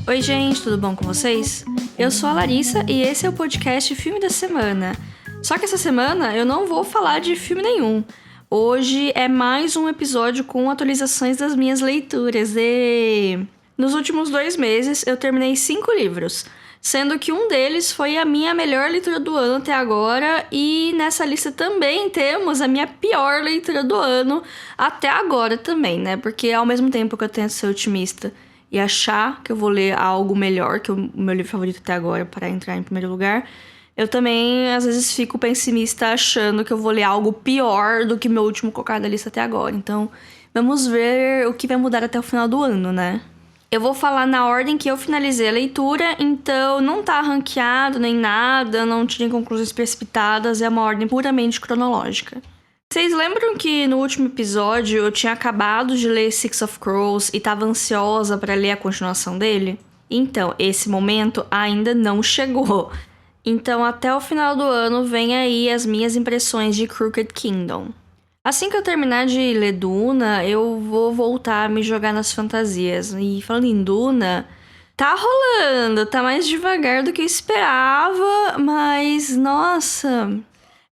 Oi gente, tudo bom com vocês? Eu sou a Larissa e esse é o podcast Filme da Semana. Só que essa semana eu não vou falar de filme nenhum. Hoje é mais um episódio com atualizações das minhas leituras. Nos últimos 2 meses eu terminei 5 livros, sendo que um deles foi a minha melhor leitura do ano até agora, e nessa lista também temos a minha pior leitura do ano até agora também, né? Porque ao mesmo tempo que eu tento ser otimista e achar que eu vou ler algo melhor que o meu livro favorito até agora para entrar em primeiro lugar, eu também às vezes fico pessimista achando que eu vou ler algo pior do que meu último colocado da lista até agora. Então vamos ver o que vai mudar até o final do ano, né? Eu vou falar na ordem que eu finalizei a leitura, então não tá ranqueado nem nada, não tirem conclusões precipitadas, é uma ordem puramente cronológica. Vocês lembram que no último episódio eu tinha acabado de ler Six of Crows e tava ansiosa para ler a continuação dele? Então, esse momento ainda não chegou. Então, até o final do ano, vem aí as minhas impressões de Crooked Kingdom. Assim que eu terminar de ler Duna, eu vou voltar a me jogar nas fantasias. E falando em Duna, tá rolando, tá mais devagar do que eu esperava, mas nossa,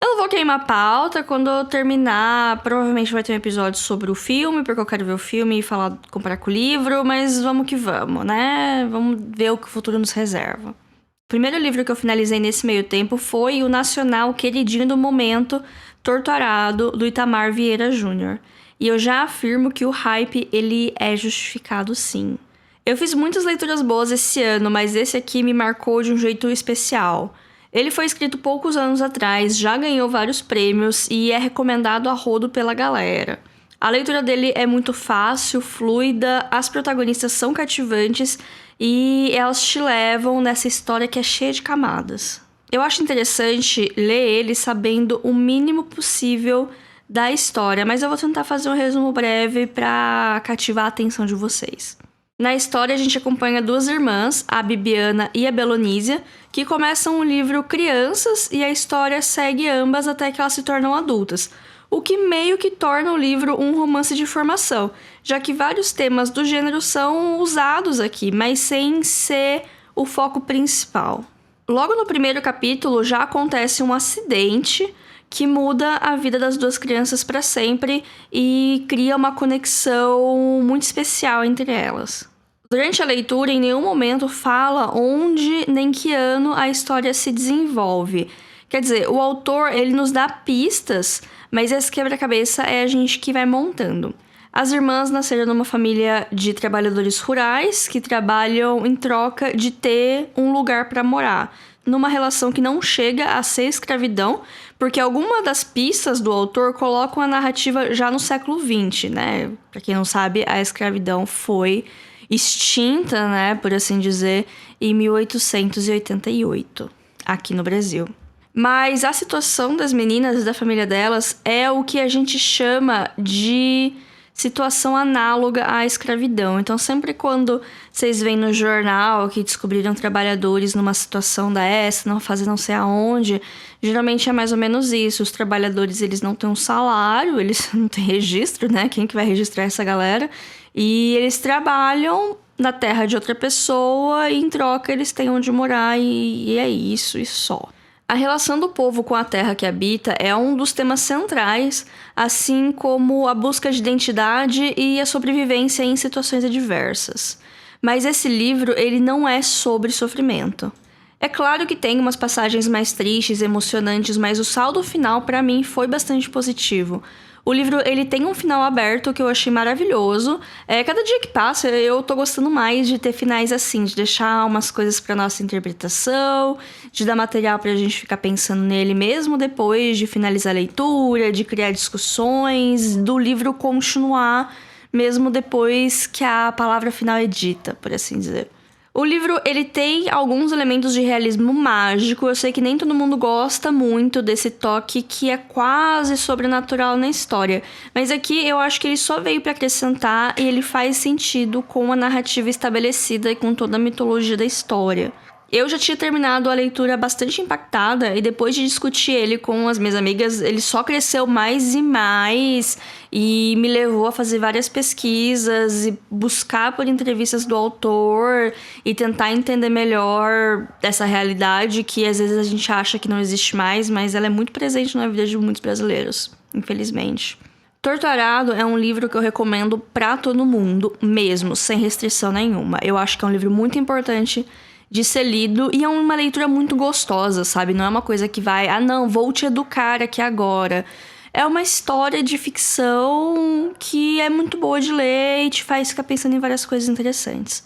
eu não vou queimar pauta. Quando eu terminar, provavelmente vai ter um episódio sobre o filme, porque eu quero ver o filme e falar, comparar com o livro, mas vamos que vamos, né? Vamos ver o que o futuro nos reserva. O primeiro livro que eu finalizei nesse meio tempo foi o nacional queridinho do momento, Torturado, do Itamar Vieira Júnior. E eu já afirmo que o hype, ele é justificado sim. Eu fiz muitas leituras boas esse ano, mas esse aqui me marcou de um jeito especial. Ele foi escrito poucos anos atrás, já ganhou vários prêmios e é recomendado a rodo pela galera. A leitura dele é muito fácil, fluida, as protagonistas são cativantes e elas te levam nessa história que é cheia de camadas. Eu acho interessante ler ele sabendo o mínimo possível da história, mas eu vou tentar fazer um resumo breve para cativar a atenção de vocês. Na história, a gente acompanha 2 irmãs, a Bibiana e a Belonísia, que começam o livro crianças e a história segue ambas até que elas se tornam adultas, o que meio que torna o livro um romance de formação, já que vários temas do gênero são usados aqui, mas sem ser o foco principal. Logo no primeiro capítulo já acontece um acidente que muda a vida das 2 crianças para sempre e cria uma conexão muito especial entre elas. Durante a leitura, em nenhum momento fala onde nem que ano a história se desenvolve. Quer dizer, o autor ele nos dá pistas, mas esse quebra-cabeça é a gente que vai montando. As irmãs nasceram numa família de trabalhadores rurais que trabalham em troca de ter um lugar para morar, numa relação que não chega a ser escravidão, porque alguma das pistas do autor colocam a narrativa já no século XX, né? Para quem não sabe, a escravidão foi extinta, né, por assim dizer, em 1888, aqui no Brasil. Mas a situação das meninas e da família delas é o que a gente chama de situação análoga à escravidão. Então, sempre quando vocês veem no jornal que descobriram trabalhadores numa situação dessa, não fazem não sei aonde, geralmente é mais ou menos isso. Os trabalhadores, eles não têm um salário, eles não têm registro, né? Quem que vai registrar essa galera? E eles trabalham na terra de outra pessoa e, em troca, eles têm onde morar e é isso e só. A relação do povo com a terra que habita é um dos temas centrais, assim como a busca de identidade e a sobrevivência em situações adversas. Mas esse livro, ele não é sobre sofrimento. É claro que tem umas passagens mais tristes, emocionantes, mas o saldo final, para mim, foi bastante positivo. O livro, ele tem um final aberto que eu achei maravilhoso. Cada dia que passa, eu tô gostando mais de ter finais assim, de deixar umas coisas pra nossa interpretação, de dar material pra gente ficar pensando nele mesmo depois de finalizar a leitura, de criar discussões, do livro continuar mesmo depois que a palavra final é dita, por assim dizer. O livro, ele tem alguns elementos de realismo mágico. Eu sei que nem todo mundo gosta muito desse toque que é quase sobrenatural na história. Mas aqui eu acho que ele só veio para acrescentar e ele faz sentido com a narrativa estabelecida e com toda a mitologia da história. Eu já tinha terminado a leitura bastante impactada e depois de discutir ele com as minhas amigas, ele só cresceu mais e mais e me levou a fazer várias pesquisas e buscar por entrevistas do autor e tentar entender melhor dessa realidade que às vezes a gente acha que não existe mais, mas ela é muito presente na vida de muitos brasileiros, infelizmente. Torturado é um livro que eu recomendo pra todo mundo, mesmo, sem restrição nenhuma. Eu acho que é um livro muito importante de ser lido e é uma leitura muito gostosa, sabe? Não é uma coisa que vai, vou te educar aqui agora. É uma história de ficção que é muito boa de ler e te faz ficar pensando em várias coisas interessantes.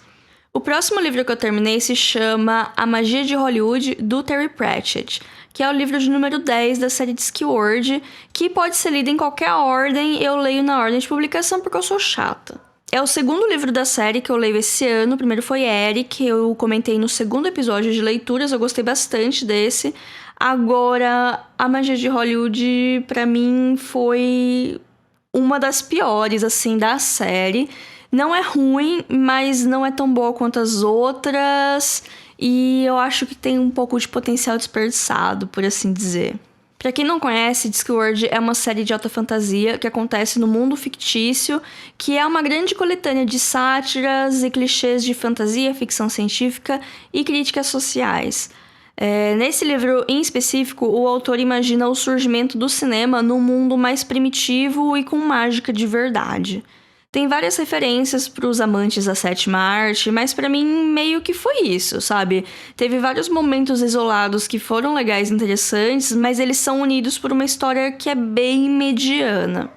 O próximo livro que eu terminei se chama A Magia de Hollywood, do Terry Pratchett, que é o livro de número 10 da série Discworld, que pode ser lido em qualquer ordem. Eu leio na ordem de publicação porque eu sou chata. É o segundo livro da série que eu leio esse ano. O primeiro foi Eric, eu comentei no segundo episódio de leituras, eu gostei bastante desse. Agora, A Magia de Hollywood, pra mim, foi uma das piores, assim, da série. Não é ruim, mas não é tão boa quanto as outras. E eu acho que tem um pouco de potencial desperdiçado, por assim dizer. Pra quem não conhece, Discworld é uma série de alta fantasia que acontece no mundo fictício, que é uma grande coletânea de sátiras e clichês de fantasia, ficção científica e críticas sociais. Nesse livro em específico, o autor imagina o surgimento do cinema num mundo mais primitivo e com mágica de verdade. Tem várias referências para os amantes da sétima arte, mas para mim meio que foi isso, sabe? Teve vários momentos isolados que foram legais e interessantes, mas eles são unidos por uma história que é bem mediana.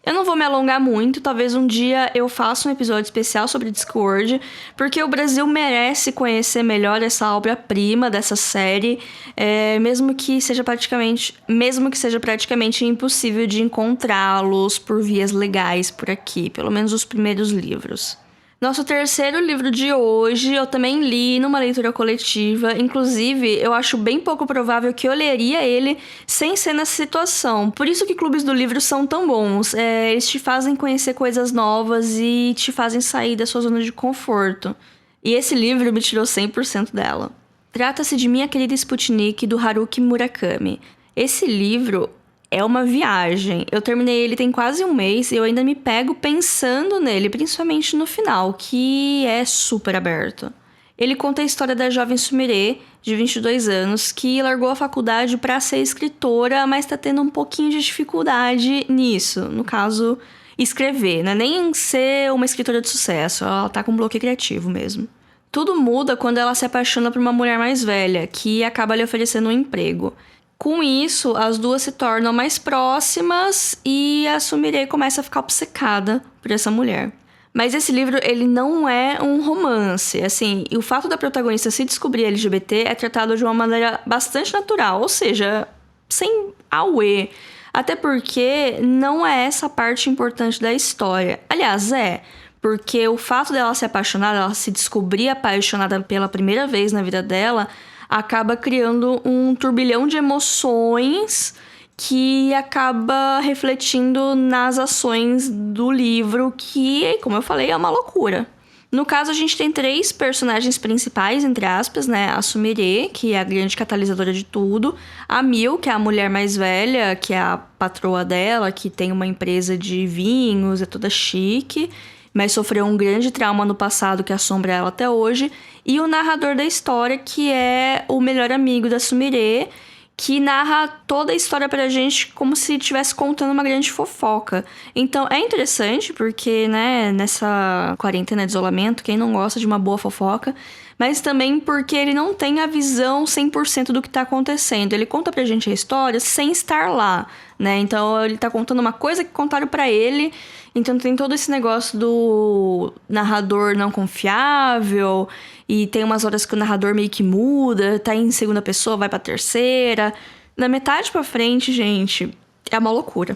Eu não vou me alongar muito, talvez um dia eu faça um episódio especial sobre Discworld, porque o Brasil merece conhecer melhor essa obra-prima dessa série, mesmo que seja praticamente impossível de encontrá-los por vias legais por aqui, pelo menos os primeiros livros. Nosso terceiro livro de hoje eu também li numa leitura coletiva. Inclusive, eu acho bem pouco provável que eu leria ele sem ser nessa situação. Por isso que clubes do livro são tão bons. Eles te fazem conhecer coisas novas e te fazem sair da sua zona de conforto. E esse livro me tirou 100% dela. Trata-se de Minha Querida Sputnik, do Haruki Murakami. Esse livro é uma viagem. Eu terminei ele tem quase um mês e eu ainda me pego pensando nele, principalmente no final, que é super aberto. Ele conta a história da jovem Sumire, de 22 anos, que largou a faculdade para ser escritora, mas tá tendo um pouquinho de dificuldade nisso. No caso, escrever, né? Nem ser uma escritora de sucesso, ela tá com um bloqueio criativo mesmo. Tudo muda quando ela se apaixona por uma mulher mais velha, que acaba lhe oferecendo um emprego. Com isso, as duas se tornam mais próximas e a Sumire começa a ficar obcecada por essa mulher. Mas esse livro, ele não é um romance, assim, e o fato da protagonista se descobrir LGBT é tratado de uma maneira bastante natural, ou seja, sem auê. Até porque não é essa parte importante da história. Aliás, porque o fato dela se apaixonar, ela se descobrir apaixonada pela primeira vez na vida dela, acaba criando um turbilhão de emoções que acaba refletindo nas ações do livro, que, como eu falei, é uma loucura. No caso, a gente tem 3 personagens principais, entre aspas, né? A Sumire, que é a grande catalisadora de tudo. A Mil, que é a mulher mais velha, que é a patroa dela, que tem uma empresa de vinhos, é toda chique, mas sofreu um grande trauma no passado que assombra ela até hoje. E o narrador da história, que é o melhor amigo da Sumire, que narra toda a história pra gente como se estivesse contando uma grande fofoca. Então, é interessante porque, né, nessa quarentena de isolamento, quem não gosta de uma boa fofoca, mas também porque ele não tem a visão 100% do que tá acontecendo. Ele conta pra gente a história sem estar lá, né? Então, ele tá contando uma coisa que contaram pra ele. Então, tem todo esse negócio do narrador não confiável. E tem umas horas que o narrador meio que muda, tá em segunda pessoa, vai pra terceira. Da metade pra frente, gente, é uma loucura.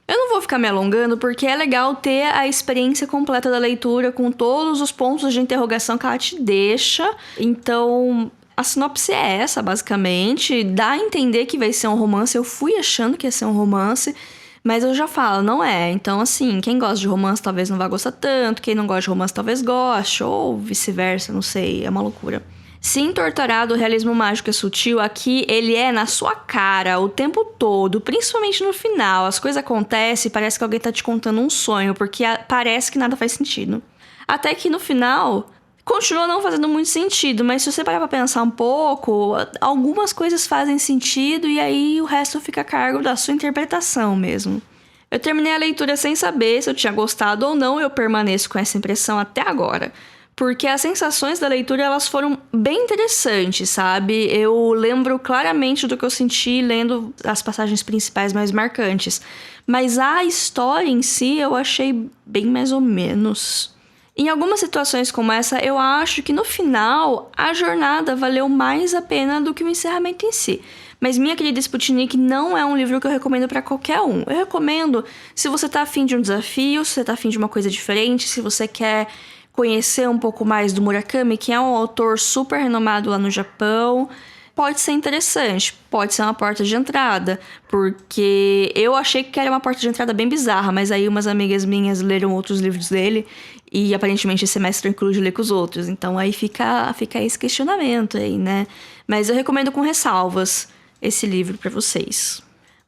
Eu não vou ficar me alongando porque é legal ter a experiência completa da leitura com todos os pontos de interrogação que ela te deixa. Então, a sinopse é essa, basicamente. Dá a entender que vai ser um romance. Eu fui achando que ia ser um romance, mas eu já falo, não é. Então, assim, quem gosta de romance talvez não vá gostar tanto. Quem não gosta de romance talvez goste. Ou vice-versa, não sei. É uma loucura. Se em Torturado o realismo mágico é sutil, aqui ele é na sua cara o tempo todo, principalmente no final. As coisas acontecem e parece que alguém tá te contando um sonho, porque parece que nada faz sentido. Até que no final, continua não fazendo muito sentido, mas se você parar pra pensar um pouco, algumas coisas fazem sentido e aí o resto fica a cargo da sua interpretação mesmo. Eu terminei a leitura sem saber se eu tinha gostado ou não, e eu permaneço com essa impressão até agora. Porque as sensações da leitura, elas foram bem interessantes, sabe? Eu lembro claramente do que eu senti lendo as passagens principais mais marcantes. Mas a história em si, eu achei bem mais ou menos. Em algumas situações como essa, eu acho que no final, a jornada valeu mais a pena do que o encerramento em si. Mas Minha Querida Sputnik não é um livro que eu recomendo pra qualquer um. Eu recomendo se você tá afim de um desafio, se você tá afim de uma coisa diferente, se você quer conhecer um pouco mais do Murakami, que é um autor super renomado lá no Japão. Pode ser interessante, pode ser uma porta de entrada, porque eu achei que era uma porta de entrada bem bizarra, mas aí umas amigas minhas leram outros livros dele e aparentemente esse é mais tranquilo de ler que os outros, então aí fica esse questionamento aí, né? Mas eu recomendo com ressalvas esse livro pra vocês.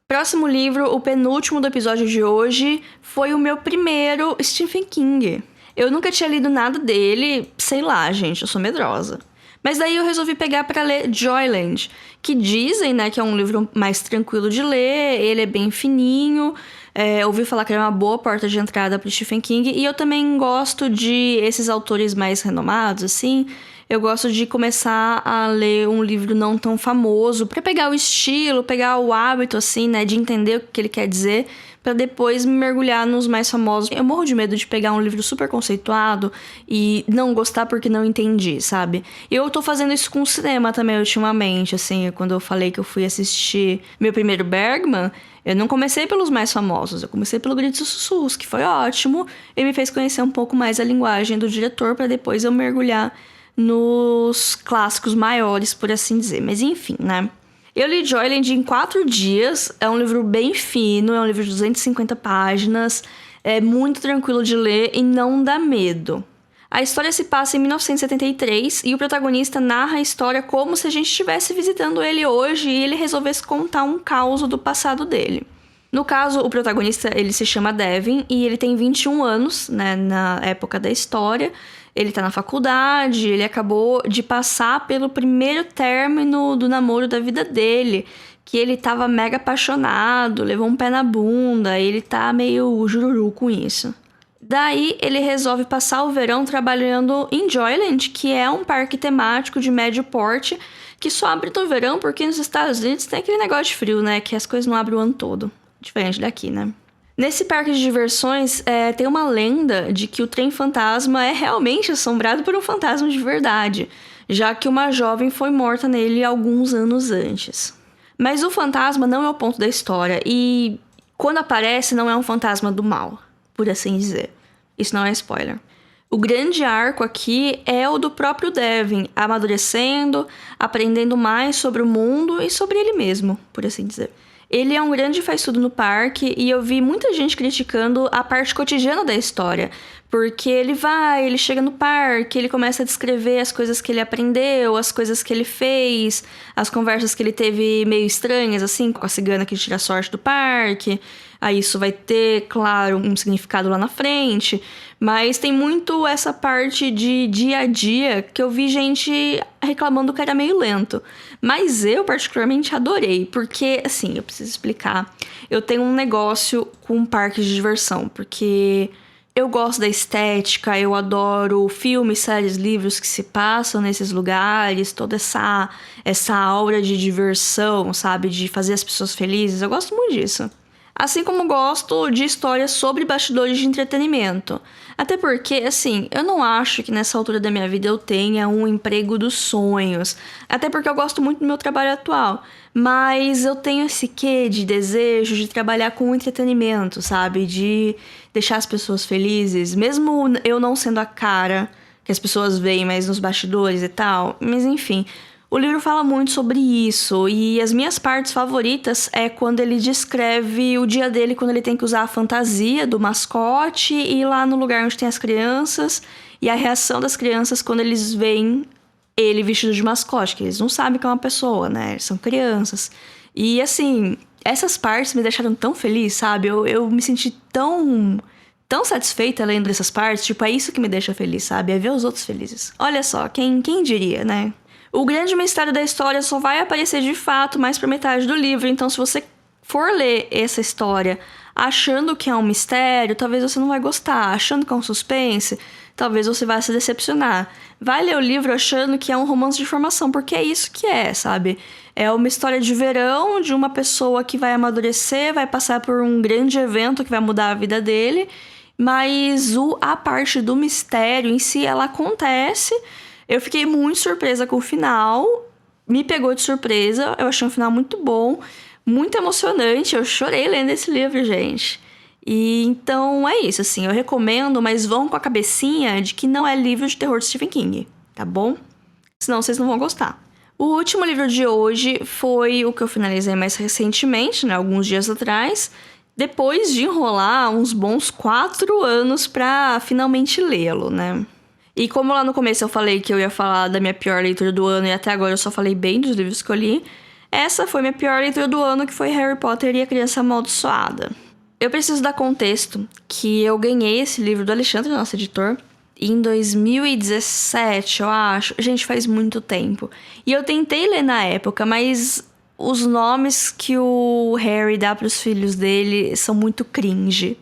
Próximo livro, o penúltimo do episódio de hoje, foi o meu primeiro Stephen King. Eu nunca tinha lido nada dele, sei lá, gente, eu sou medrosa. Mas daí eu resolvi pegar pra ler Joyland, que dizem, né, que é um livro mais tranquilo de ler, ele é bem fininho, ouvi falar que é uma boa porta de entrada pro Stephen King, e eu também gosto de esses autores mais renomados, assim, eu gosto de começar a ler um livro não tão famoso, pra pegar o estilo, pegar o hábito, assim, né, de entender o que ele quer dizer, pra depois me mergulhar nos mais famosos. Eu morro de medo de pegar um livro super conceituado e não gostar porque não entendi, sabe? Eu tô fazendo isso com o cinema também ultimamente, assim, quando eu falei que eu fui assistir meu primeiro Bergman, eu não comecei pelos mais famosos, eu comecei pelo Gritos e Sussurros, que foi ótimo, e me fez conhecer um pouco mais a linguagem do diretor pra depois eu mergulhar nos clássicos maiores, por assim dizer. Mas enfim, né? Eu li Joyland em 4 dias, é um livro bem fino, é um livro de 250 páginas, é muito tranquilo de ler e não dá medo. A história se passa em 1973 e o protagonista narra a história como se a gente estivesse visitando ele hoje e ele resolvesse contar um caos do passado dele. No caso, o protagonista, ele se chama Devin e ele tem 21 anos, né, na época da história. Ele tá na faculdade, ele acabou de passar pelo primeiro término do namoro da vida dele, que ele tava mega apaixonado, levou um pé na bunda, ele tá meio jururu com isso. Daí, ele resolve passar o verão trabalhando em Joyland, que é um parque temático de médio porte, que só abre no verão porque nos Estados Unidos tem aquele negócio de frio, né, que as coisas não abrem o ano todo, diferente daqui, né. Nesse parque de diversões, tem uma lenda de que o trem fantasma é realmente assombrado por um fantasma de verdade, já que uma jovem foi morta nele alguns anos antes. Mas o fantasma não é o ponto da história, e quando aparece não é um fantasma do mal, por assim dizer. Isso não é spoiler. O grande arco aqui é o do próprio Devin, amadurecendo, aprendendo mais sobre o mundo e sobre ele mesmo, por assim dizer. Ele é um grande faz-tudo no parque e eu vi muita gente criticando a parte cotidiana da história. Porque ele chega no parque, ele começa a descrever as coisas que ele aprendeu, as coisas que ele fez, as conversas que ele teve meio estranhas, assim, com a cigana que tira a sorte do parque. Aí isso vai ter, claro, um significado lá na frente. Mas tem muito essa parte de dia a dia que eu vi gente reclamando que era meio lento. Mas eu, particularmente, adorei. Porque, assim, eu preciso explicar. Eu tenho um negócio com parques de diversão. Porque eu gosto da estética, eu adoro filmes, séries, livros que se passam nesses lugares. Toda essa aura de diversão, sabe? De fazer as pessoas felizes. Eu gosto muito disso. Assim como gosto de histórias sobre bastidores de entretenimento. Até porque, assim, eu não acho que nessa altura da minha vida eu tenha um emprego dos sonhos. Até porque eu gosto muito do meu trabalho atual. Mas eu tenho esse quê de desejo de trabalhar com entretenimento, sabe? De deixar as pessoas felizes. Mesmo eu não sendo a cara que as pessoas veem mais nos bastidores e tal. Mas enfim, o livro fala muito sobre isso, e as minhas partes favoritas é quando ele descreve o dia dele, quando ele tem que usar a fantasia do mascote e ir lá no lugar onde tem as crianças, e a reação das crianças quando eles veem ele vestido de mascote, que eles não sabem que é uma pessoa, né? Eles são crianças. E, assim, essas partes me deixaram tão feliz, sabe? Eu me senti tão satisfeita lendo essas partes. Tipo, é isso que me deixa feliz, sabe? É ver os outros felizes. Olha só, quem diria, né? O grande mistério da história só vai aparecer de fato mais pra metade do livro. Então, se você for ler essa história achando que é um mistério, talvez você não vai gostar. Achando que é um suspense, talvez você vá se decepcionar. Vai ler o livro achando que é um romance de formação, porque é isso que é, sabe? É uma história de verão de uma pessoa que vai amadurecer, vai passar por um grande evento que vai mudar a vida dele, mas a parte do mistério em si, ela acontece. Eu fiquei muito surpresa com o final, me pegou de surpresa, eu achei um final muito bom, muito emocionante, eu chorei lendo esse livro, gente. E então é isso, assim, eu recomendo, mas vão com a cabecinha de que não é livro de terror de Stephen King, tá bom? Senão vocês não vão gostar. O último livro de hoje foi o que eu finalizei mais recentemente, né, alguns dias atrás, depois de enrolar uns bons 4 anos pra finalmente lê-lo, né? E como lá no começo eu falei que eu ia falar da minha pior leitura do ano e até agora eu só falei bem dos livros que eu li, essa foi minha pior leitura do ano, que foi Harry Potter e a Criança Amaldiçoada. Eu preciso dar contexto que eu ganhei esse livro do Alexandre, nosso editor, em 2017, eu acho. Gente, faz muito tempo. E eu tentei ler na época, mas os nomes que o Harry dá pros filhos dele são muito cringe.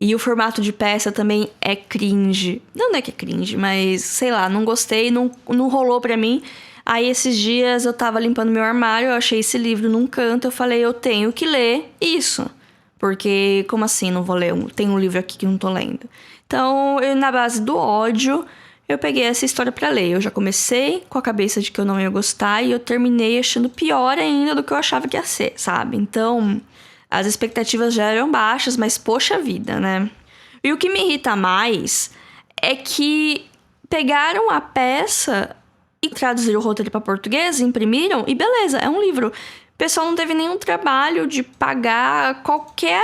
E o formato de peça também é cringe. Não é que é cringe, mas sei lá, não gostei, não rolou pra mim. Aí esses dias eu tava limpando meu armário, eu achei esse livro num canto, eu falei, eu tenho que ler isso. Porque, como assim não vou ler? Tem um livro aqui que não tô lendo. Então, na base do ódio, eu peguei essa história pra ler. Eu já comecei com a cabeça de que eu não ia gostar e eu terminei achando pior ainda do que eu achava que ia ser, sabe? Então, as expectativas já eram baixas, mas poxa vida, né? E o que me irrita mais é que pegaram a peça e traduziram o roteiro para português, imprimiram e beleza, é um livro. O pessoal não teve nenhum trabalho de pagar qualquer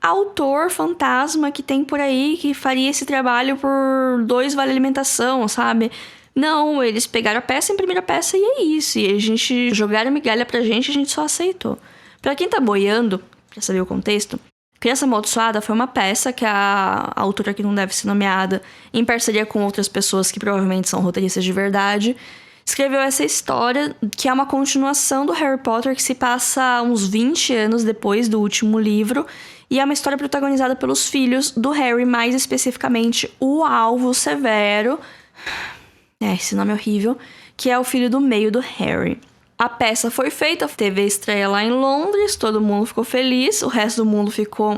autor fantasma que tem por aí que faria esse trabalho por 2 vale alimentação, sabe? Não, eles pegaram a peça, imprimiram a peça e é isso. E a gente jogaram migalha pra gente e a gente só aceitou. Pra quem tá boiando, pra saber o contexto, Criança Amaldiçoada foi uma peça que a autora, que não deve ser nomeada, em parceria com outras pessoas que provavelmente são roteiristas de verdade, escreveu essa história, que é uma continuação do Harry Potter, que se passa uns 20 anos depois do último livro, e é uma história protagonizada pelos filhos do Harry, mais especificamente o Alvo Severo, esse nome é horrível, que é o filho do meio do Harry. A peça foi feita, teve a estreia lá em Londres, todo mundo ficou feliz, o resto do mundo ficou,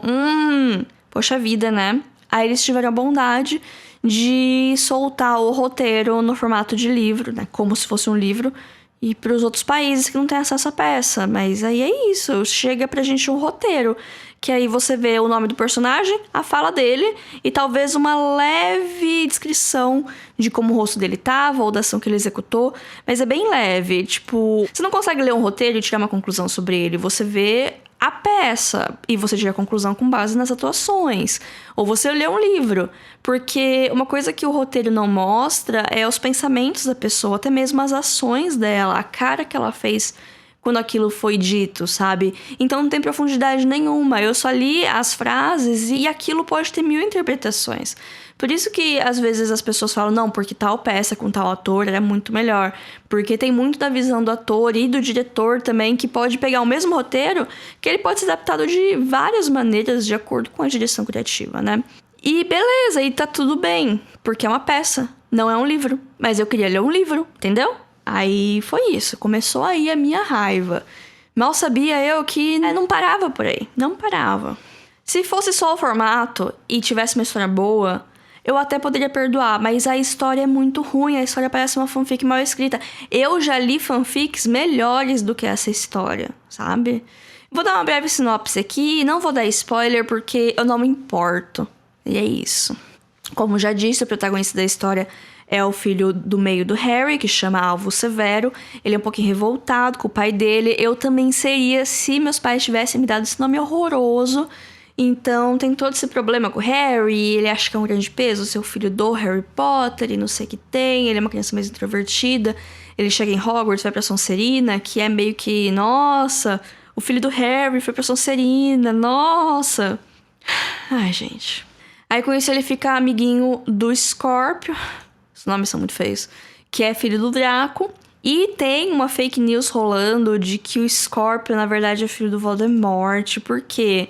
poxa vida, né? Aí eles tiveram a bondade de soltar o roteiro no formato de livro, né? Como se fosse um livro, e para os outros países que não têm acesso à peça. Mas aí é isso, chega pra gente um roteiro, que aí você vê o nome do personagem, a fala dele e talvez uma leve descrição de como o rosto dele tava ou da ação que ele executou, mas é bem leve, tipo, você não consegue ler um roteiro e tirar uma conclusão sobre ele, você vê a peça e você tira a conclusão com base nas atuações, ou você lê um livro, porque uma coisa que o roteiro não mostra é os pensamentos da pessoa, até mesmo as ações dela, a cara que ela fez quando aquilo foi dito, sabe? Então não tem profundidade nenhuma. Eu só li as frases e aquilo pode ter 1000 interpretações. Por isso que às vezes as pessoas falam, não, porque tal peça com tal ator era muito melhor. Porque tem muito da visão do ator e do diretor também, que pode pegar o mesmo roteiro, que ele pode ser adaptado de várias maneiras de acordo com a direção criativa, né? E beleza, e tá tudo bem, porque é uma peça, não é um livro. Mas eu queria ler um livro, entendeu? Aí foi isso, começou aí a minha raiva. Mal sabia eu que não parava por aí, não parava. Se fosse só o formato e tivesse uma história boa, eu até poderia perdoar, mas a história é muito ruim, a história parece uma fanfic mal escrita. Eu já li fanfics melhores do que essa história, sabe? Vou dar uma breve sinopse aqui, não vou dar spoiler porque eu não me importo. E é isso. Como já disse, o protagonista da história é o filho do meio do Harry, que chama Alvo Severo. Ele é um pouquinho revoltado com o pai dele. Eu também seria se meus pais tivessem me dado esse nome horroroso. Então tem todo esse problema com o Harry, ele acha que é um grande peso ser o filho do Harry Potter e não sei o que tem, ele é uma criança mais introvertida, ele chega em Hogwarts, vai pra Sonserina, que é meio que, nossa, o filho do Harry foi pra Sonserina, nossa. Ai, gente. Aí com isso ele fica amiguinho do Scorpio, os nomes são muito feios, que é filho do Draco. E tem uma fake news rolando de que o Scorpio, na verdade, é filho do Voldemort. Por quê?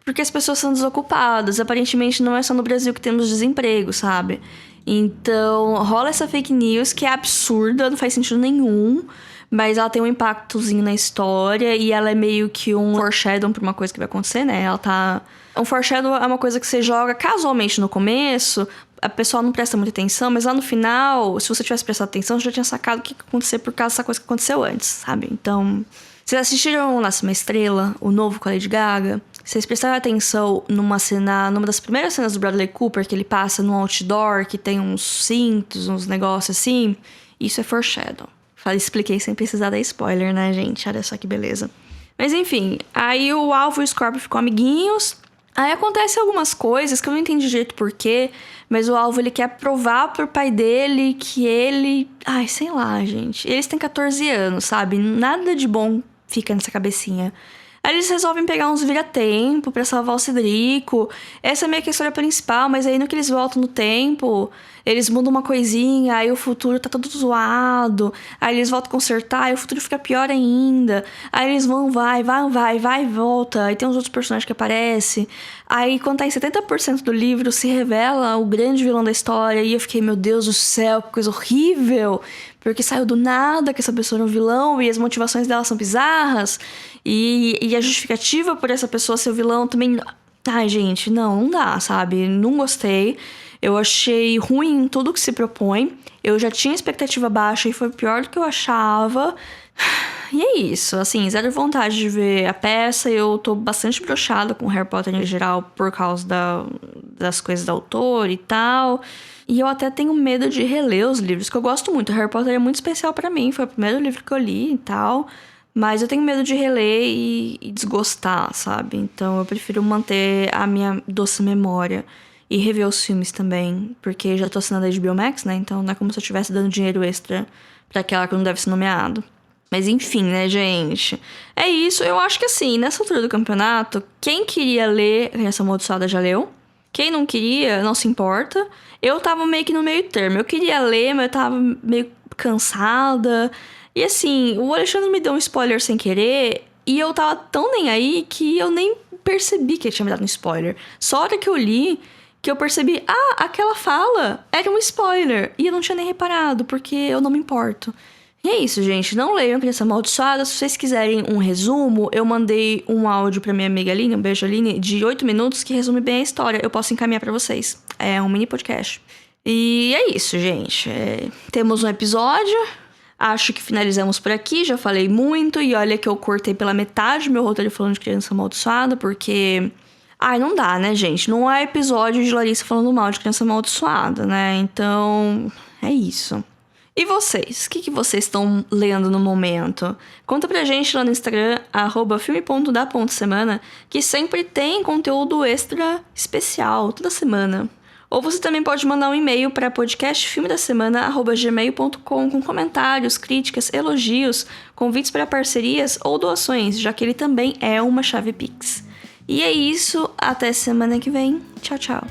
Porque as pessoas são desocupadas. Aparentemente, não é só no Brasil que temos desemprego, sabe? Então, rola essa fake news que é absurda, não faz sentido nenhum. Mas ela tem um impactozinho na história e ela é meio que um foreshadow pra uma coisa que vai acontecer, né? Ela tá... Um foreshadow é uma coisa que você joga casualmente no começo, a pessoa não presta muita atenção, mas lá no final, se você tivesse prestado atenção, você já tinha sacado o que ia acontecer por causa dessa coisa que aconteceu antes, sabe? Então, vocês assistiram Nasce uma Estrela, o novo com a Lady Gaga? Vocês prestaram atenção numa das primeiras cenas do Bradley Cooper, que ele passa num outdoor, que tem uns cintos, uns negócios assim? Isso é foreshadow. Expliquei sem precisar dar spoiler, né, gente? Olha só que beleza. Mas enfim, aí o Alvo e o Scorpio ficam amiguinhos. Aí acontecem algumas coisas que eu não entendi direito porquê, mas o Alvo, ele quer provar pro pai dele que ele... Ai, sei lá, gente. Eles têm 14 anos, sabe? Nada de bom fica nessa cabecinha. Aí eles resolvem pegar uns vira-tempo pra salvar o Cedrico. Essa é meio que a história principal, mas aí no que eles voltam no tempo, eles mudam uma coisinha, aí o futuro tá todo zoado. Aí eles voltam a consertar, e o futuro fica pior ainda. Aí eles vai e volta. Aí tem uns outros personagens que aparecem. Aí quando tá em 70% do livro, se revela o grande vilão da história. E eu fiquei, meu Deus do céu, que coisa horrível. Porque saiu do nada que essa pessoa era um vilão e as motivações dela são bizarras. E a justificativa por essa pessoa ser o vilão também... Ai, gente, não dá, sabe? Não gostei. Eu achei ruim em tudo que se propõe. Eu já tinha expectativa baixa e foi pior do que eu achava. E é isso, assim, zero vontade de ver a peça. Eu tô bastante broxada com Harry Potter em geral por causa das coisas do autor e tal. E eu até tenho medo de reler os livros, que eu gosto muito. Harry Potter é muito especial pra mim, foi o primeiro livro que eu li e tal. Mas eu tenho medo de reler e desgostar, sabe? Então eu prefiro manter a minha doce memória e rever os filmes também, porque já tô assinando a HBO Max, né? Então não é como se eu estivesse dando dinheiro extra pra aquela que não deve ser nomeado. Mas enfim, né, gente? É isso, eu acho que assim, nessa altura do campeonato, quem queria ler Criança Amaldiçoada já leu. Quem não queria, não se importa. Eu tava meio que no meio termo. Eu queria ler, mas eu tava meio cansada. E assim, o Alexandre me deu um spoiler sem querer. E eu tava tão nem aí que eu nem percebi que ele tinha me dado um spoiler. Só a hora que eu li, que eu percebi... Ah, aquela fala era um spoiler. E eu não tinha nem reparado, porque eu não me importo. E é isso, gente. Não leiam Criança Amaldiçoada. Se vocês quiserem um resumo, eu mandei um áudio pra minha amiga Aline, um beijo Aline, de 8 minutos, que resume bem a história. Eu posso encaminhar pra vocês. É um mini podcast. E é isso, gente. Temos um episódio. Acho que finalizamos por aqui. Já falei muito. E olha que eu cortei pela metade meu roteiro falando de Criança Amaldiçoada, porque... Ai, não dá, né, gente? Não é episódio de Larissa falando mal de Criança Amaldiçoada, né? Então, é isso. E vocês? O que vocês estão lendo no momento? Conta pra gente lá no Instagram, @filme.da.semana, que sempre tem conteúdo extra especial, toda semana. Ou você também pode mandar um e-mail para podcastfilmedasemana@gmail.com com comentários, críticas, elogios, convites para parcerias ou doações, já que ele também é uma chave Pix. E é isso, até semana que vem. Tchau, tchau.